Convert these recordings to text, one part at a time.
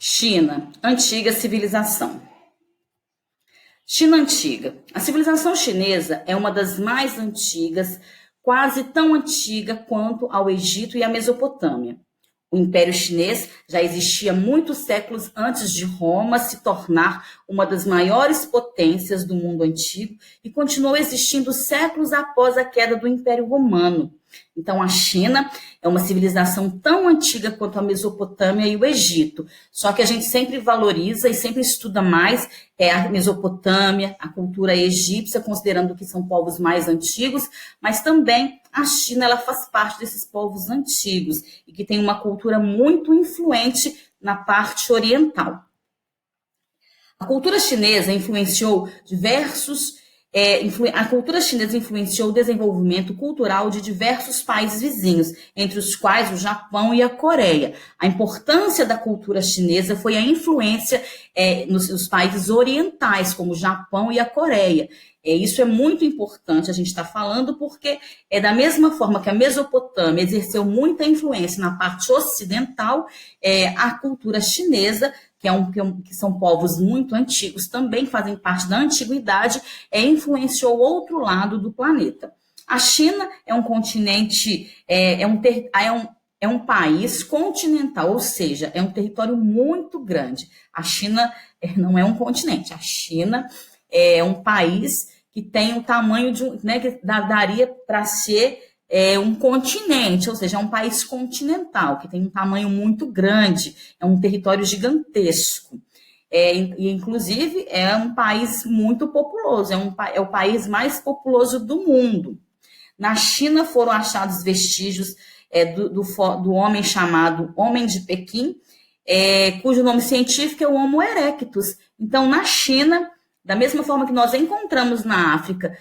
China, antiga civilização. China antiga. A civilização chinesa é uma das mais antigas, quase tão antiga quanto ao Egito e a Mesopotâmia. O Império Chinês já existia muitos séculos antes de Roma se tornar uma das maiores potências do mundo antigo e continuou existindo séculos após a queda do Império Romano. Então, a China é uma civilização tão antiga quanto a Mesopotâmia e o Egito. Só que a gente sempre valoriza e sempre estuda mais a Mesopotâmia, a cultura egípcia, considerando que são povos mais antigos, mas também a China ela faz parte desses povos antigos e que tem uma cultura muito influente na parte oriental. A cultura chinesa influenciou a cultura chinesa influenciou o desenvolvimento cultural de diversos países vizinhos, entre os quais o Japão e a Coreia. A importância da cultura chinesa foi a influência nos países orientais, como o Japão e a Coreia. Isso é muito importante a gente estar falando, porque é da mesma forma que a Mesopotâmia exerceu muita influência na parte ocidental, a cultura chinesa, que são povos muito antigos, também fazem parte da antiguidade, influenciou o outro lado do planeta. A China é um continente, é um país continental, ou seja, é um território muito grande. A China não é um continente, a China é um país que tem o tamanho que daria para ser um continente, ou seja, é um país continental, que tem um tamanho muito grande, é um território gigantesco. E, inclusive, é um país muito populoso, é o país mais populoso do mundo. Na China foram achados vestígios do homem chamado Homem de Pequim, cujo nome científico é o Homo erectus. Então, na China, da mesma forma que nós encontramos na África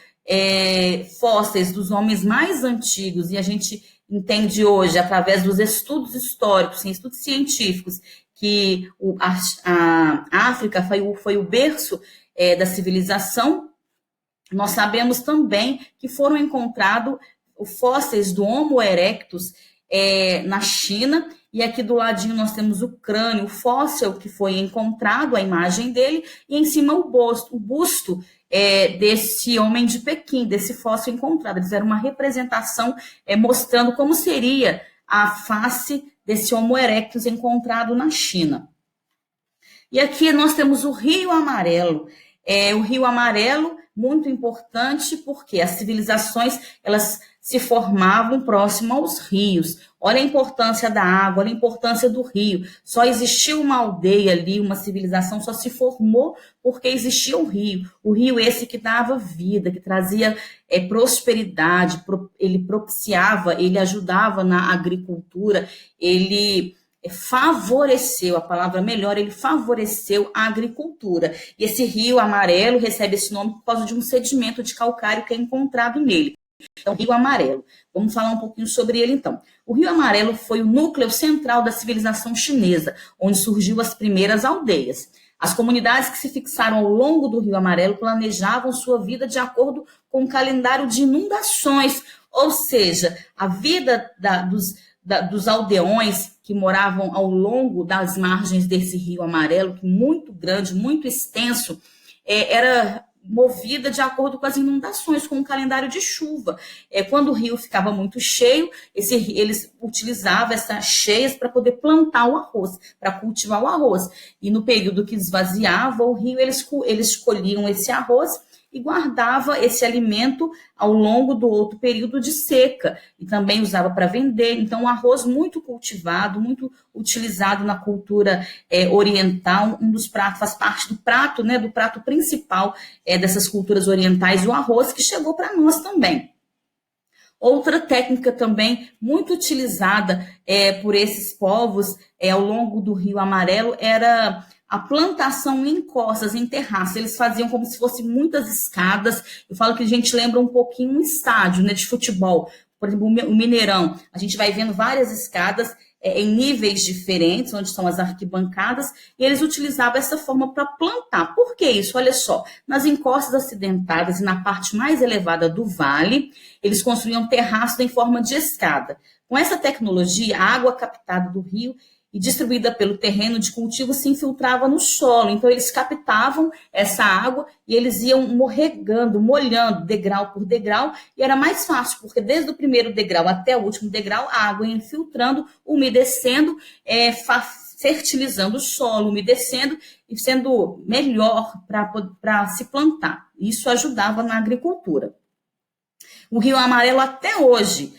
fósseis dos homens mais antigos, e a gente entende hoje, através dos estudos históricos, estudos científicos, que a África foi o berço da civilização, nós sabemos também que foram encontrados fósseis do Homo erectus na China, e aqui do ladinho nós temos o crânio, o fóssil que foi encontrado, a imagem dele, e em cima o busto desse homem de Pequim, desse fóssil encontrado. Eles fizeram uma representação mostrando como seria a face desse Homo erectus encontrado na China. E aqui nós temos o Rio Amarelo. O Rio Amarelo, muito importante, porque as civilizações elas se formavam próximo aos rios. Olha a importância da água, olha a importância do rio. Só existiu uma aldeia ali, uma civilização só se formou porque existia um rio. O rio esse que dava vida, que trazia prosperidade, ele propiciava, ele ajudava na agricultura, ele favoreceu, a palavra melhor, ele favoreceu a agricultura. E esse Rio Amarelo recebe esse nome por causa de um sedimento de calcário que é encontrado nele. Então, Rio Amarelo. Vamos falar um pouquinho sobre ele, então. O Rio Amarelo foi o núcleo central da civilização chinesa, onde surgiu as primeiras aldeias. As comunidades que se fixaram ao longo do Rio Amarelo planejavam sua vida de acordo com o calendário de inundações, ou seja, a vida dos aldeões que moravam ao longo das margens desse Rio Amarelo, que muito grande, muito extenso, era movida de acordo com as inundações, com o calendário de chuva. Quando o rio ficava muito cheio, eles utilizavam essas cheias para poder plantar o arroz, para cultivar o arroz. E no período que esvaziava o rio, eles colhiam esse arroz e guardava esse alimento ao longo do outro período de seca, e também usava para vender. Então, o arroz muito cultivado, muito utilizado na cultura oriental, um dos pratos, faz parte do prato, do prato principal dessas culturas orientais, o arroz, que chegou para nós também. Outra técnica também muito utilizada por esses povos ao longo do Rio Amarelo era a plantação em encostas, em terraços. Eles faziam como se fossem muitas escadas. Eu falo que a gente lembra um pouquinho um estádio de futebol. Por exemplo, o Mineirão. A gente vai vendo várias escadas em níveis diferentes, onde estão as arquibancadas, e eles utilizavam essa forma para plantar. Por que isso? Olha só, nas encostas acidentadas e na parte mais elevada do vale, eles construíam terraços em forma de escada. Com essa tecnologia, a água captada do rio e distribuída pelo terreno de cultivo se infiltrava no solo. Então, eles captavam essa água e eles iam regando, molhando, degrau por degrau, e era mais fácil, porque desde o primeiro degrau até o último degrau, a água ia infiltrando, umedecendo, fertilizando o solo, umedecendo e sendo melhor para se plantar. Isso ajudava na agricultura. O Rio Amarelo, até hoje,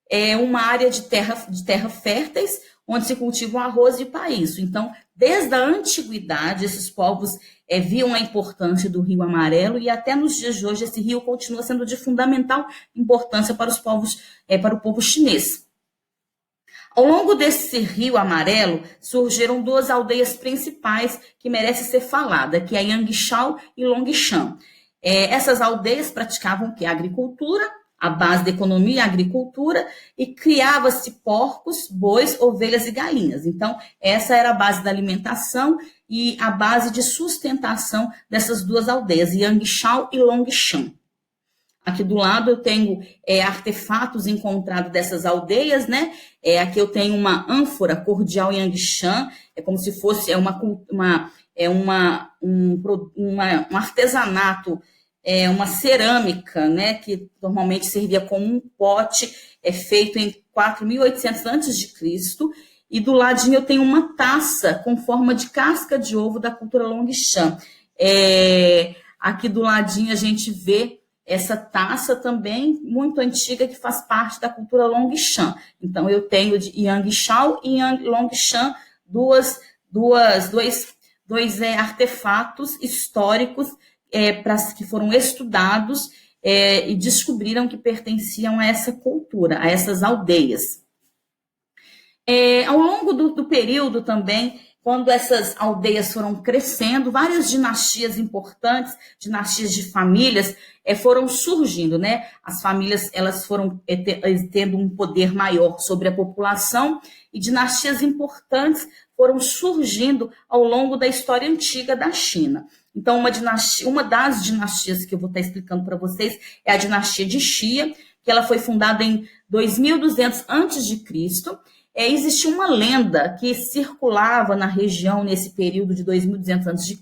é uma área de terra férteis, onde se cultiva o arroz e o país. Então, desde a antiguidade, esses povos viam a importância do Rio Amarelo e até nos dias de hoje esse rio continua sendo de fundamental importância para os povos, para o povo chinês. Ao longo desse Rio Amarelo, surgiram duas aldeias principais que merecem ser faladas, que é Yangshao e Longshan. Essas aldeias praticavam a agricultura, a base da economia, a agricultura, e criava-se porcos, bois, ovelhas e galinhas. Então, essa era a base da alimentação e a base de sustentação dessas duas aldeias, Yangshao e Longshan. Aqui do lado eu tenho artefatos encontrados dessas aldeias, né? Aqui eu tenho uma ânfora cordial Yangshan, é como se fosse um artesanato, uma cerâmica, né? Que normalmente servia como um pote, feito em 4.800 a.C. E do ladinho eu tenho uma taça com forma de casca de ovo da cultura Longshan. Aqui do ladinho a gente vê essa taça também muito antiga que faz parte da cultura Longshan. Então, eu tenho de Yangshao e Longshan dois artefatos históricos que foram estudados e descobriram que pertenciam a essa cultura, a essas aldeias. Ao longo do período também, quando essas aldeias foram crescendo, várias dinastias importantes, dinastias de famílias, foram surgindo, né? As famílias elas foram tendo um poder maior sobre a população e dinastias importantes foram surgindo ao longo da história antiga da China. Então, uma das dinastias que eu vou estar explicando para vocês é a dinastia de Xia, que ela foi fundada em 2200 a.C., existia uma lenda que circulava na região nesse período de 2200 a.C.,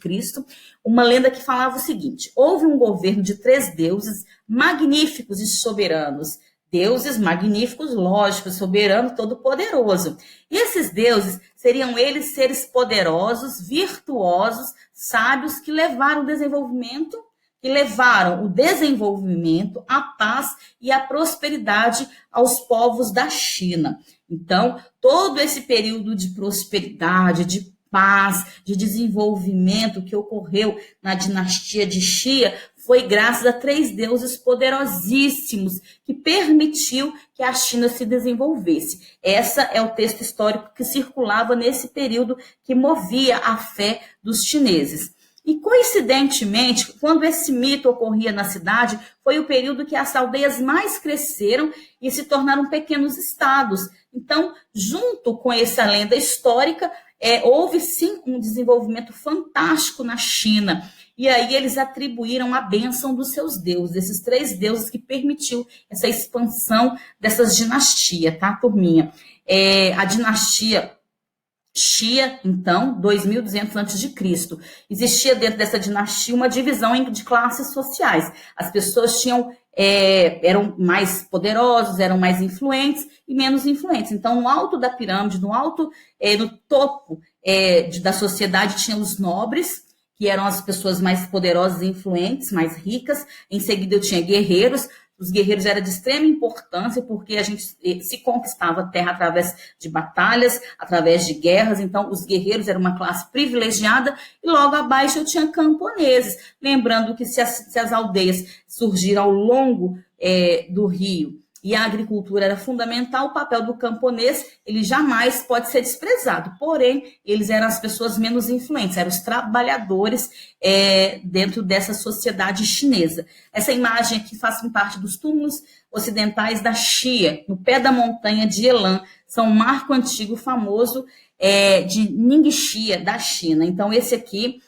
uma lenda que falava o seguinte: houve um governo de 3 deuses magníficos e soberanos. Deuses magníficos, lógicos, soberano, todo-poderoso. E esses deuses seriam eles seres poderosos, virtuosos, sábios, que levaram o desenvolvimento, a paz e a prosperidade aos povos da China. Então, todo esse período de prosperidade, de paz, de desenvolvimento que ocorreu na dinastia de Xia foi graças a 3 deuses poderosíssimos que permitiu que a China se desenvolvesse. Esse é o texto histórico que circulava nesse período que movia a fé dos chineses. E, coincidentemente, quando esse mito ocorria na cidade, foi o período que as aldeias mais cresceram e se tornaram pequenos estados. Então, junto com essa lenda histórica, houve sim um desenvolvimento fantástico na China. E aí eles atribuíram a bênção dos seus deuses, esses 3 deuses que permitiu essa expansão dessas dinastias, tá, turminha? A dinastia Xia, então, 2200 a.C. Existia dentro dessa dinastia uma divisão de classes sociais. As pessoas eram mais poderosos, eram mais influentes e menos influentes. Então, no alto da pirâmide, no topo da sociedade, tinham os nobres, que eram as pessoas mais poderosas e influentes, mais ricas. Em seguida, eu tinha guerreiros. Os guerreiros eram de extrema importância, porque a gente se conquistava a terra através de batalhas, através de guerras. Então, os guerreiros eram uma classe privilegiada, e logo abaixo eu tinha camponeses. Lembrando que se as aldeias surgiram ao longo do rio e a agricultura era fundamental, o papel do camponês ele jamais pode ser desprezado. Porém, eles eram as pessoas menos influentes, eram os trabalhadores dentro dessa sociedade chinesa. Essa imagem aqui faz parte dos túmulos ocidentais da Xia, no pé da montanha de Helan. São um marco antigo famoso de Ningxia, da China. Então, esse aqui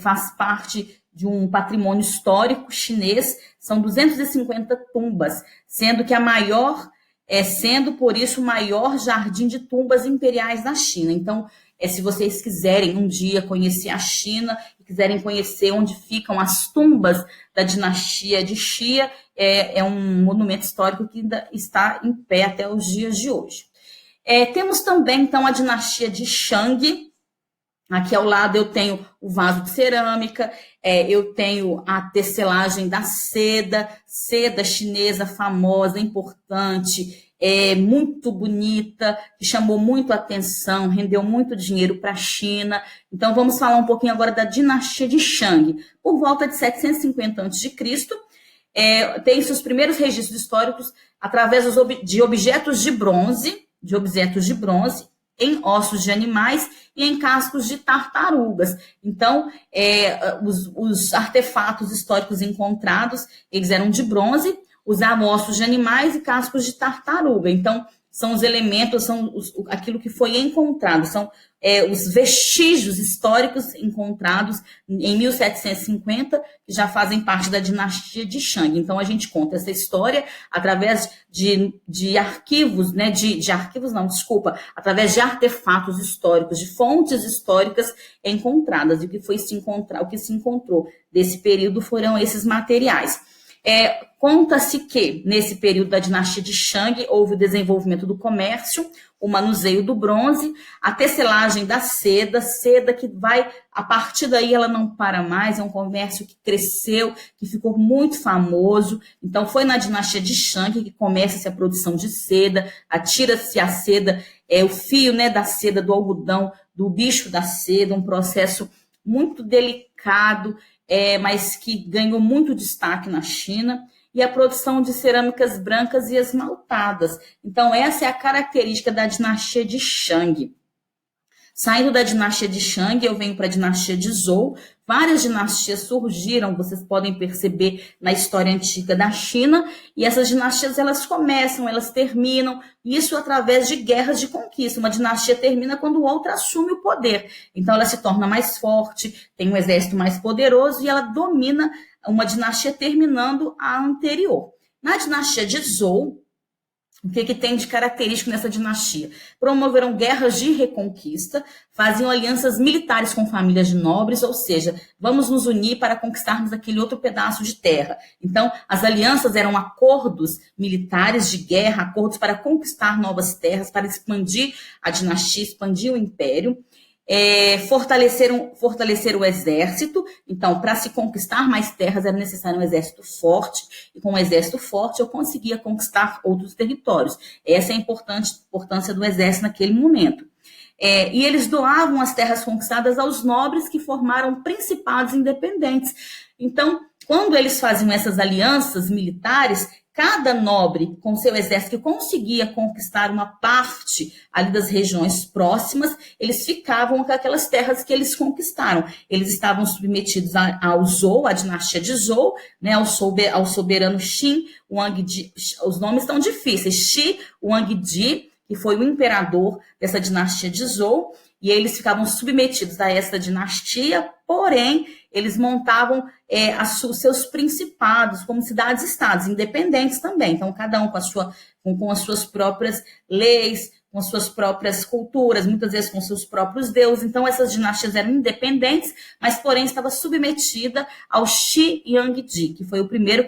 faz parte de um patrimônio histórico chinês. São 250 tumbas, sendo que a maior sendo por isso o maior jardim de tumbas imperiais da China. Então, se vocês quiserem um dia conhecer a China, e quiserem conhecer onde ficam as tumbas da dinastia de Xia, é um monumento histórico que ainda está em pé até os dias de hoje. Temos também, então, a dinastia de Shang. Aqui ao lado eu tenho o vaso de cerâmica, eu tenho a tecelagem da seda chinesa famosa, importante, muito bonita, que chamou muito a atenção, rendeu muito dinheiro para a China. Então vamos falar um pouquinho agora da dinastia de Shang. Por volta de 750 a.C., tem seus primeiros registros históricos através de objetos de bronze, em ossos de animais e em cascos de tartarugas. Então, os artefatos históricos encontrados, eles eram de bronze, usavam ossos de animais e cascos de tartaruga. Então, são os elementos, aquilo que foi encontrado, são os vestígios históricos encontrados em 1750, que já fazem parte da dinastia de Shang. Então, a gente conta essa história através de arquivos, né? Através de artefatos históricos, de fontes históricas encontradas. E o que se encontrou desse período foram esses materiais. Conta-se que, nesse período da dinastia de Shang, houve o desenvolvimento do comércio, o manuseio do bronze, a tecelagem da seda que vai, a partir daí ela não para mais, é um comércio que cresceu, que ficou muito famoso. Então, foi na dinastia de Shang que começa-se a produção de seda, atira-se a seda, o fio, né, da seda, do algodão, do bicho da seda, um processo muito delicado, mas que ganhou muito destaque na China, e a produção de cerâmicas brancas e esmaltadas. Então, essa é a característica da dinastia de Shang. Saindo da dinastia de Shang, eu venho para a dinastia de Zhou. Várias dinastias surgiram, vocês podem perceber na história antiga da China, e essas dinastias elas começam, elas terminam, isso através de guerras de conquista. Uma dinastia termina quando outra assume o poder. Então ela se torna mais forte, tem um exército mais poderoso e ela domina uma dinastia terminando a anterior. Na dinastia de Zhou, o que tem de característico nessa dinastia? Promoveram guerras de reconquista, faziam alianças militares com famílias de nobres, ou seja, vamos nos unir para conquistarmos aquele outro pedaço de terra. Então, as alianças eram acordos militares de guerra, acordos para conquistar novas terras, para expandir a dinastia, expandir o império. Fortalecer o exército. Então, para se conquistar mais terras, era necessário um exército forte, e com um exército forte eu conseguia conquistar outros territórios. Essa é a importância do exército naquele momento. E eles doavam as terras conquistadas aos nobres que formaram principados independentes. Então, quando eles faziam essas alianças militares, cada nobre, com seu exército, que conseguia conquistar uma parte ali das regiões próximas, eles ficavam com aquelas terras que eles conquistaram. Eles estavam submetidos ao Zhou, à dinastia de Zhou, né, ao soberano Qin Huangdi. Os nomes estão difíceis. Shi Huangdi, que foi o imperador dessa dinastia de Zhou, e eles ficavam submetidos a essa dinastia, porém, eles montavam seus principados como cidades-estados, independentes também. Então, cada um com as suas próprias leis, com as suas próprias culturas, muitas vezes com seus próprios deuses. Então, essas dinastias eram independentes, mas, porém, estava submetida ao Shi Huangdi, que foi o primeiro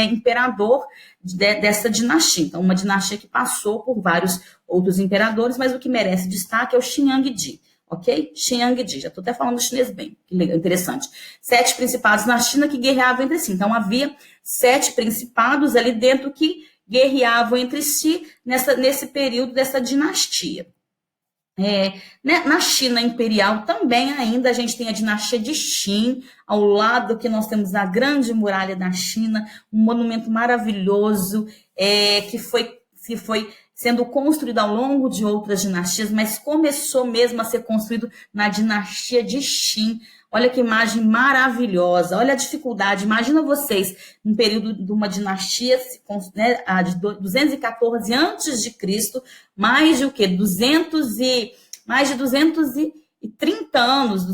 imperador dessa dinastia. Então, uma dinastia que passou por vários outros imperadores, mas o que merece destaque é o Shi Huangdi. Ok? Shi Huangdi, já estou até falando chinês bem, que interessante. 7 principados na China que guerreavam entre si. Então, havia 7 principados ali dentro que guerreavam entre si nesse período dessa dinastia. Na China imperial também ainda a gente tem a dinastia de Qin, ao lado que nós temos a grande muralha da China, um monumento maravilhoso que foi sendo construído ao longo de outras dinastias, mas começou mesmo a ser construído na dinastia de Qin. Olha que imagem maravilhosa, olha a dificuldade. Imagina vocês, num período de uma dinastia, né, de 214 a.C., mais de o quê? Mais de 230 anos,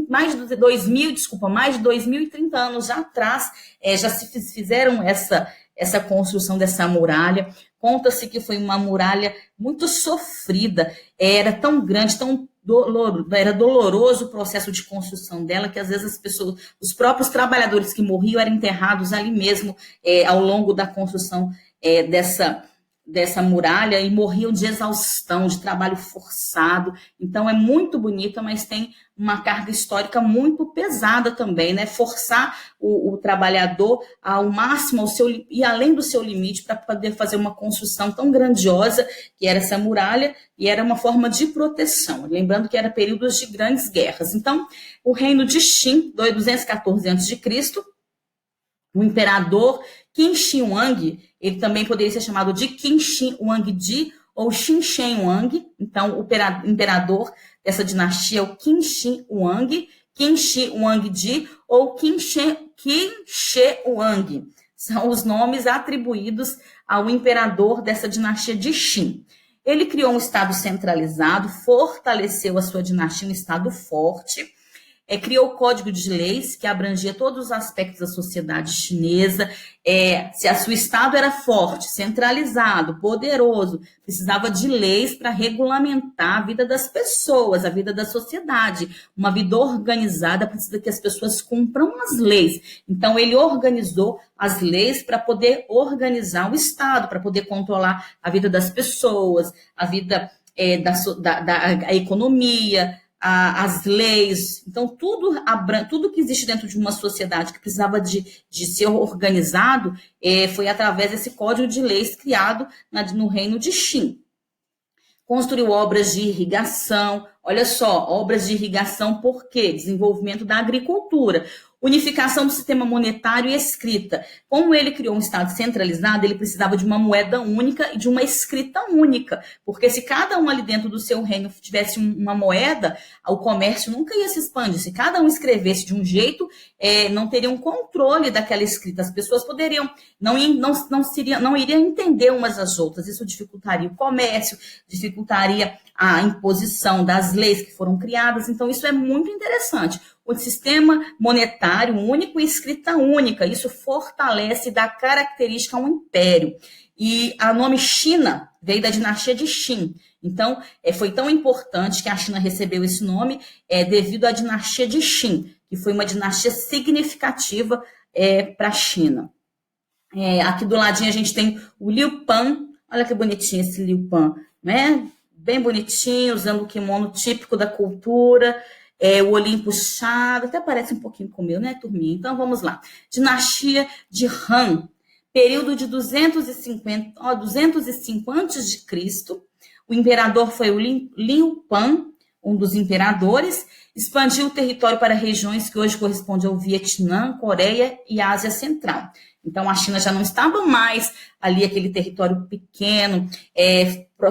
mais de 2030 anos já atrás, já se fizeram essa construção dessa muralha. Conta-se que foi uma muralha muito sofrida, era tão grande, era doloroso o processo de construção dela, que às vezes as pessoas, os próprios trabalhadores que morriam eram enterrados ali mesmo, ao longo da construção dessa muralha, e morriam de exaustão, de trabalho forçado. Então é muito bonita, mas tem uma carga histórica muito pesada também, né? Forçar o trabalhador ao máximo, e além do seu limite, para poder fazer uma construção tão grandiosa, que era essa muralha, e era uma forma de proteção. Lembrando que era períodos de grandes guerras. Então, o reino de Qin, 214 a.C., o imperador Qin Shi Huang, ele também poderia ser chamado de Qin Shi Huangdi ou Qin Shi Huang. Então, o imperador dessa dinastia é o Qin Shi Huang, Qin Shi Huangdi ou Qin Shi Huang. São os nomes atribuídos ao imperador dessa dinastia de Qin. Ele criou um estado centralizado, fortaleceu a sua dinastia, um estado forte, criou o Código de Leis, que abrangia todos os aspectos da sociedade chinesa. Se a seu Estado era forte, centralizado, poderoso, precisava de leis para regulamentar a vida das pessoas, a vida da sociedade. Uma vida organizada precisa que as pessoas cumpram as leis. Então, ele organizou as leis para poder organizar o Estado, para poder controlar a vida das pessoas, a vida da economia, as leis. Então, tudo que existe dentro de uma sociedade que precisava de ser organizado foi através desse código de leis criado no reino de Qin. Construiu obras de irrigação. Olha só, obras de irrigação por quê? Desenvolvimento da agricultura. Unificação do sistema monetário e escrita. Como ele criou um Estado centralizado, ele precisava de uma moeda única e de uma escrita única. Porque se cada um ali dentro do seu reino tivesse uma moeda, o comércio nunca ia se expandir. Se cada um escrevesse de um jeito, não teria um controle daquela escrita. As pessoas poderiam, não iriam entender umas às outras. Isso dificultaria o comércio, dificultaria a imposição das leis que foram criadas. Então, isso é muito interessante. O sistema monetário único e escrita única, isso fortalece e dá característica ao império. E o nome China veio da dinastia de Qin. Então, foi tão importante que a China recebeu esse nome devido à dinastia de Qin, que foi uma dinastia significativa para a China. Aqui do ladinho a gente tem o Liu Pan. Olha que bonitinho esse Liu Pan, né? Bem bonitinho, usando o kimono típico da cultura. O olhinho puxado, até parece um pouquinho com o meu, né, turminha? Então, vamos lá. Dinastia de Han, período de 205 a.C. O imperador foi o Liu Pan, um dos imperadores, expandiu o território para regiões que hoje correspondem ao Vietnã, Coreia e Ásia Central. Então, a China já não estava mais ali, aquele território pequeno,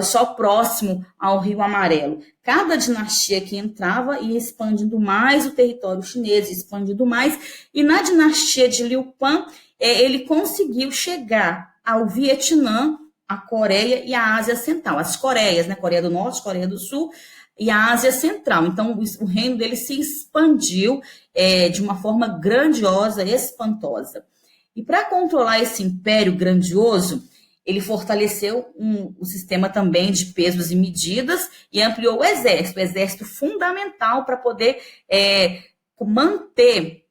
só próximo ao Rio Amarelo. Cada dinastia que entrava ia expandindo mais o território chinês, expandindo mais. E na dinastia de Liu Pan, ele conseguiu chegar ao Vietnã, a Coreia e a Ásia Central. As Coreias, né? Coreia do Norte, Coreia do Sul e a Ásia Central. Então, o reino dele se expandiu de uma forma grandiosa, espantosa. E para controlar esse império grandioso, ele fortaleceu o sistema também de pesos e medidas e ampliou o exército fundamental para poder manter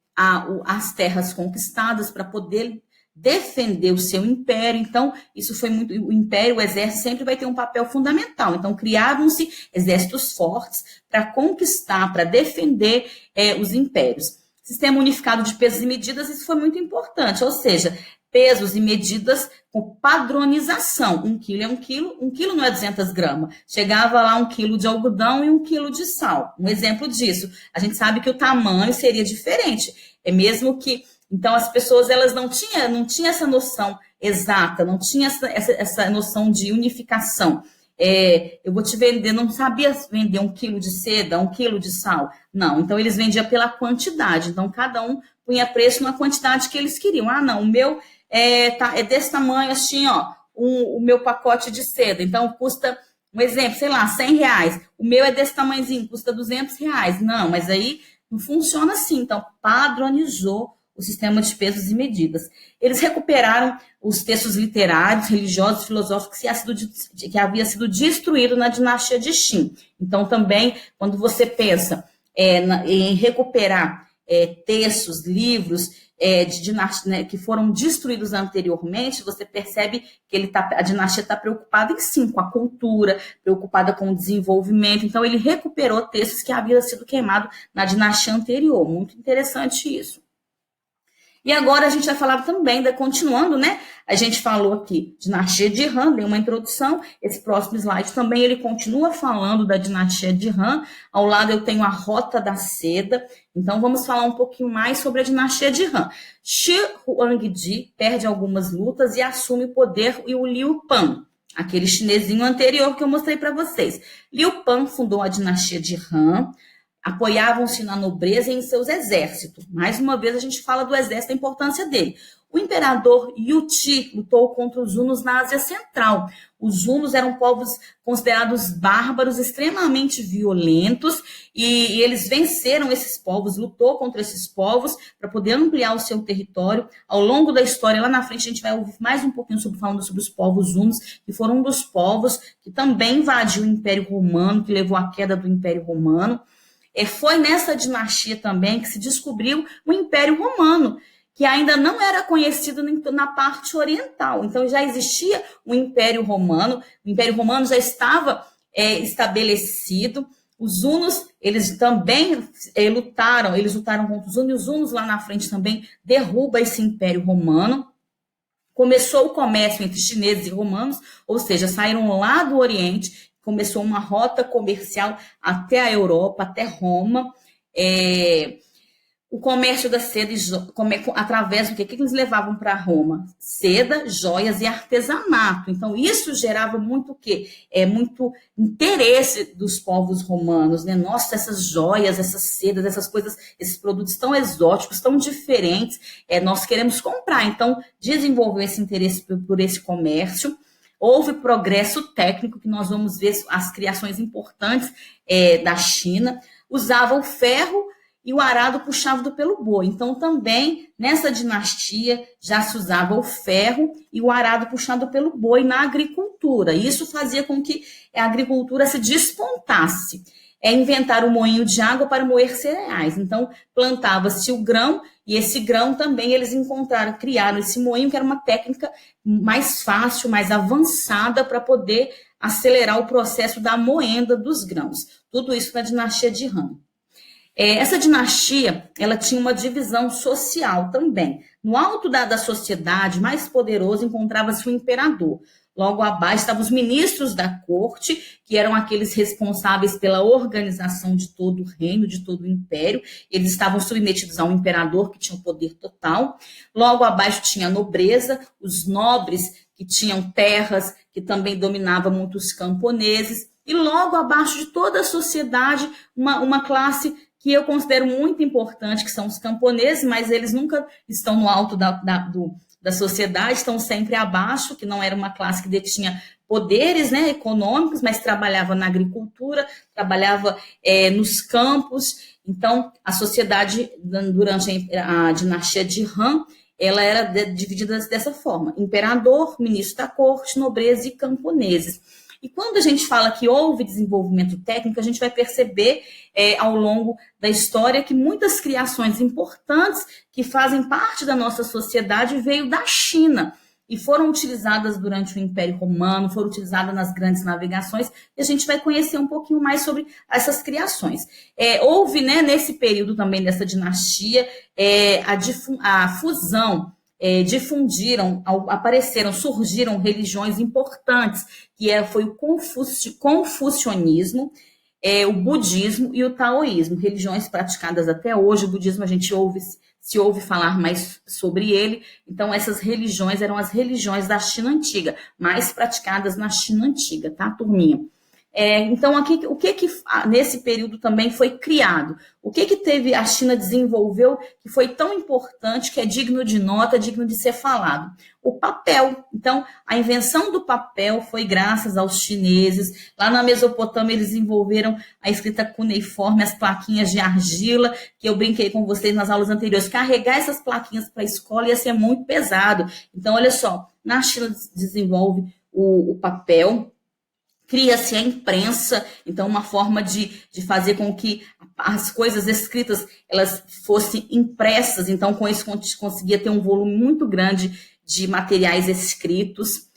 as terras conquistadas, para poder defender o seu império. Então, isso foi muito. O império, o exército sempre vai ter um papel fundamental. Então, criaram-se exércitos fortes para conquistar, para defender os impérios. Sistema unificado de pesos e medidas, isso foi muito importante, ou seja, pesos e medidas com padronização. 1 quilo é 1 quilo, 1 quilo não é 200 gramas. Chegava lá 1 quilo de algodão e 1 quilo de sal. Um exemplo disso. A gente sabe que o tamanho seria diferente. Mesmo que... Então, as pessoas elas não tinham essa noção exata, não tinham essa noção de unificação. Eu vou te vender, não sabia vender 1 quilo de seda, 1 quilo de sal. Não, então eles vendiam pela quantidade. Então, cada um punha preço na quantidade que eles queriam. Ah, não, o meu é desse tamanho, assim, ó, o meu pacote de seda. Então, custa, um exemplo, sei lá, R$100. O meu é desse tamanhozinho, custa R$200. Não, mas aí não funciona assim. Então, padronizou o sistema de pesos e medidas. Eles recuperaram os textos literários, religiosos, filosóficos que havia sido destruído na dinastia de Qin. Então, também, quando você pensa em recuperar textos, livros de dinastia, né, que foram destruídos anteriormente, você percebe que a dinastia está preocupada sim com a cultura, preocupada com o desenvolvimento. Então, ele recuperou textos que haviam sido queimados na dinastia anterior. Muito interessante isso. E agora a gente vai falar também, continuando, né? A gente falou aqui, dinastia de Han, deu uma introdução. Esse próximo slide também, ele continua falando da dinastia de Han. Ao lado eu tenho a Rota da Seda. Então, vamos falar um pouquinho mais sobre a dinastia de Han. Shi Huangdi perde algumas lutas e assume o poder, e o Liu Pan, aquele chinesinho anterior que eu mostrei para vocês. Liu Pan fundou a dinastia de Han, apoiavam-se na nobreza e em seus exércitos. Mais uma vez, a gente fala do exército, a importância dele. O imperador Yuti lutou contra os hunos na Ásia Central. Os hunos eram povos considerados bárbaros, extremamente violentos, e eles venceram esses povos, lutou contra esses povos para poder ampliar o seu território. Ao longo da história, lá na frente, a gente vai ouvir mais um pouquinho falando sobre os povos hunos, que foram um dos povos que também invadiu o Império Romano, que levou à queda do Império Romano. Foi nessa dinastia também que se descobriu o Império Romano, que ainda não era conhecido na parte oriental. Então, já existia o Império Romano já estava estabelecido. Os hunos, eles também lutaram contra os hunos, e os hunos lá na frente também derrubam esse Império Romano. Começou o comércio entre chineses e romanos, ou seja, saíram lá do Oriente, começou uma rota comercial até a Europa, até Roma. O comércio da seda, através do que eles levavam para Roma? Seda, joias e artesanato. Então, isso gerava muito o quê? Muito interesse dos povos romanos, né? Nossa, essas joias, essas sedas, essas coisas, esses produtos tão exóticos, tão diferentes, nós queremos comprar. Então, desenvolveu esse interesse por esse comércio. Houve progresso técnico, que nós vamos ver as criações importantes da China. Usava o ferro e o arado puxado pelo boi. Então, também, nessa dinastia, já se usava o ferro e o arado puxado pelo boi na agricultura. Isso fazia com que a agricultura se despontasse. Inventar o moinho de água para moer cereais. Então, plantava-se o grão, e esse grão também eles criaram esse moinho, que era uma técnica mais fácil, mais avançada, para poder acelerar o processo da moenda dos grãos. Tudo isso na dinastia de Han. Essa dinastia, ela tinha uma divisão social também. No alto da sociedade, mais poderoso, encontrava-se o imperador. Logo abaixo estavam os ministros da corte, que eram aqueles responsáveis pela organização de todo o reino, de todo o império. Eles estavam submetidos ao imperador, que tinha o poder total. Logo abaixo tinha a nobreza, os nobres, que tinham terras, que também dominavam muitos camponeses. E logo abaixo de toda a sociedade, uma classe que eu considero muito importante, que são os camponeses, mas eles nunca estão no alto da sociedade, estão sempre abaixo, que não era uma classe que detinha poderes, né, econômicos, mas trabalhava na agricultura, trabalhava nos campos. Então, a sociedade, durante a dinastia de Han, ela era dividida dessa forma: imperador, ministro da corte, nobreza e camponeses. E quando a gente fala que houve desenvolvimento técnico, a gente vai perceber ao longo da história que muitas criações importantes que fazem parte da nossa sociedade veio da China e foram utilizadas durante o Império Romano, foram utilizadas nas grandes navegações, e a gente vai conhecer um pouquinho mais sobre essas criações. Houve, né, nesse período também dessa dinastia, a fusão. Surgiram religiões importantes, que foi o confucionismo, o budismo e o taoísmo, religiões praticadas até hoje. O budismo a gente se ouve falar mais sobre ele. Então, essas religiões eram as religiões da China antiga, mais praticadas na China antiga, tá, turminha? Então, aqui, o que nesse período também foi criado? O que teve a China desenvolveu que foi tão importante, que é digno de nota, digno de ser falado? O papel. Então, a invenção do papel foi graças aos chineses. Lá na Mesopotâmia, eles desenvolveram a escrita cuneiforme, as plaquinhas de argila, que eu brinquei com vocês nas aulas anteriores. Carregar essas plaquinhas para a escola ia ser muito pesado. Então, olha só, na China desenvolve o papel, cria-se a imprensa, então uma forma de fazer com que as coisas escritas elas fossem impressas, então com isso conseguia ter um volume muito grande de materiais escritos.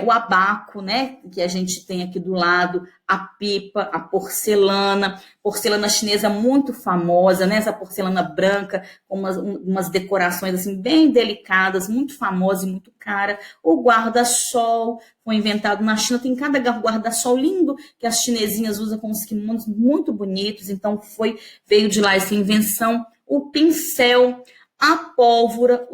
O abaco, né, que a gente tem aqui do lado, a pipa, a porcelana chinesa muito famosa, né, essa porcelana branca com umas decorações assim bem delicadas, muito famosa e muito cara. O guarda-sol foi inventado na China, tem cada guarda-sol lindo que as chinesinhas usam com os kimonos muito bonitos, então veio de lá essa invenção. O pincel, a pólvora,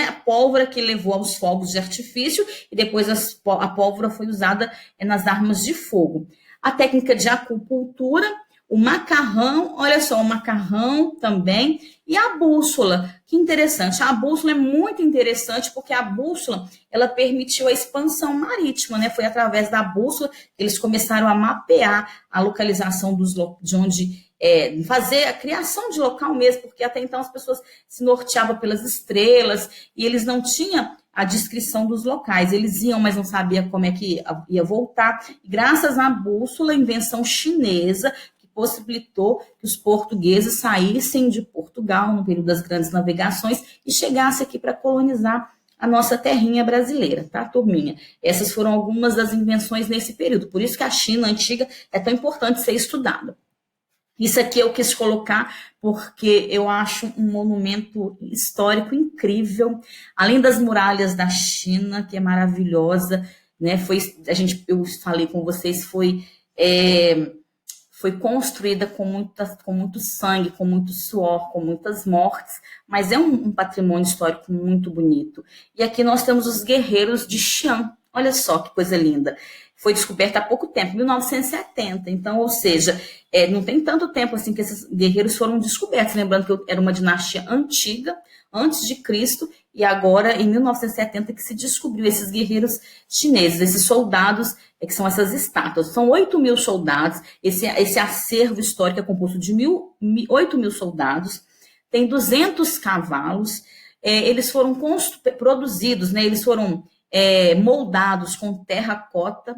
a pólvora que levou aos fogos de artifício e depois a pólvora foi usada nas armas de fogo. A técnica de acupuntura, o macarrão, olha só, o macarrão também, e a bússola, que interessante. A bússola é muito interessante porque a bússola, ela permitiu a expansão marítima, né? Foi através da bússola que eles começaram a mapear a localização de onde fazer a criação de local mesmo, porque até então as pessoas se norteavam pelas estrelas e eles não tinham a descrição dos locais. Eles iam, mas não sabiam como é que ia voltar. E graças à bússola, invenção chinesa, que possibilitou que os portugueses saíssem de Portugal no período das grandes navegações e chegassem aqui para colonizar a nossa terrinha brasileira, tá, turminha? Essas foram algumas das invenções nesse período. Por isso que a China antiga é tão importante ser estudada. Isso aqui eu quis colocar porque eu acho um monumento histórico incrível. Além das muralhas da China, que é maravilhosa, né? Eu falei com vocês, foi construída com muito sangue, com muito suor, com muitas mortes, mas é um patrimônio histórico muito bonito. E aqui nós temos os guerreiros de Xi'an. Olha só que coisa linda. Foi descoberta há pouco tempo, 1970. Então, ou seja, não tem tanto tempo assim que esses guerreiros foram descobertos. Lembrando que era uma dinastia antiga, antes de Cristo, e agora, em 1970, que se descobriu esses guerreiros chineses, esses soldados, que são essas estátuas. São 8.000 soldados. Esse acervo histórico é composto de 8.000 soldados, tem 200 cavalos. Eles foram produzidos, né? Eles foram moldados com terracota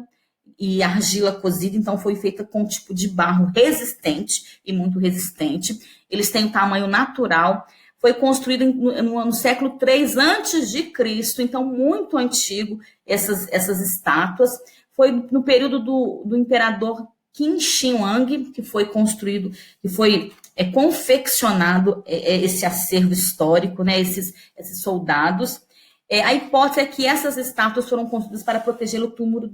e argila cozida, então foi feita com um tipo de barro resistente e muito resistente. Eles têm um tamanho natural. Foi construído no século III a.C., então muito antigo essas estátuas. Foi no período do imperador Qin Shi Huang que foi construído, que foi confeccionado esse acervo histórico, né, esses soldados. A hipótese é que essas estátuas foram construídas para proteger o túmulo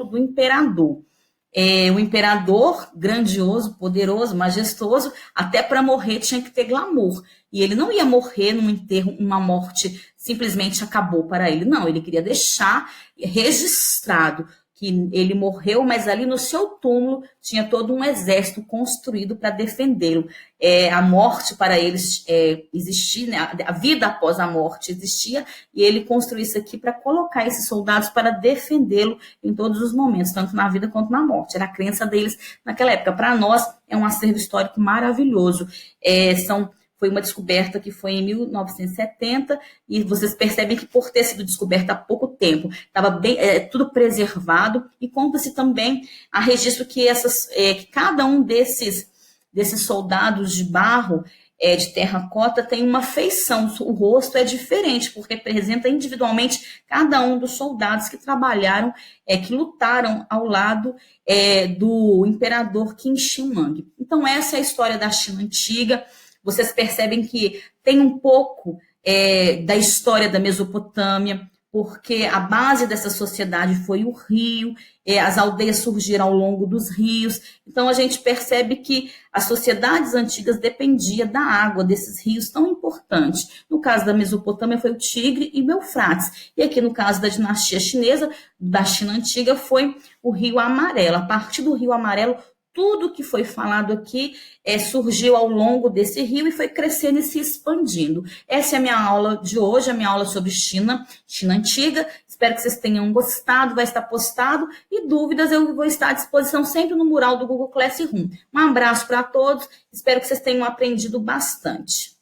do imperador. O imperador, grandioso, poderoso, majestoso, até para morrer tinha que ter glamour. E ele não ia morrer num enterro, uma morte simplesmente acabou para ele. Não, ele queria deixar registrado que ele morreu, mas ali no seu túmulo tinha todo um exército construído para defendê-lo. A morte para eles existia, né? A vida após a morte existia, e ele construiu isso aqui para colocar esses soldados para defendê-lo em todos os momentos, tanto na vida quanto na morte. Era a crença deles naquela época. Para nós, é um acervo histórico maravilhoso. Foi uma descoberta que foi em 1970, e vocês percebem que por ter sido descoberta há pouco tempo, estava tudo preservado, e conta-se também a registro que cada um desses soldados de barro, de terracota, tem uma feição, o rosto é diferente, porque representa individualmente cada um dos soldados que trabalharam, que lutaram ao lado do imperador Qin Shi Huang. Então essa é a história da China antiga. Vocês percebem que tem um pouco da história da Mesopotâmia, porque a base dessa sociedade foi o rio, as aldeias surgiram ao longo dos rios. Então, a gente percebe que as sociedades antigas dependiam da água, desses rios tão importantes. No caso da Mesopotâmia, foi o Tigre e o Eufrates. E aqui, no caso da dinastia chinesa, da China Antiga, foi o Rio Amarelo. A partir do Rio Amarelo, tudo que foi falado aqui surgiu ao longo desse rio e foi crescendo e se expandindo. Essa é a minha aula de hoje, a minha aula sobre China Antiga. Espero que vocês tenham gostado, vai estar postado. E dúvidas eu vou estar à disposição sempre no mural do Google Classroom. Um abraço para todos, espero que vocês tenham aprendido bastante.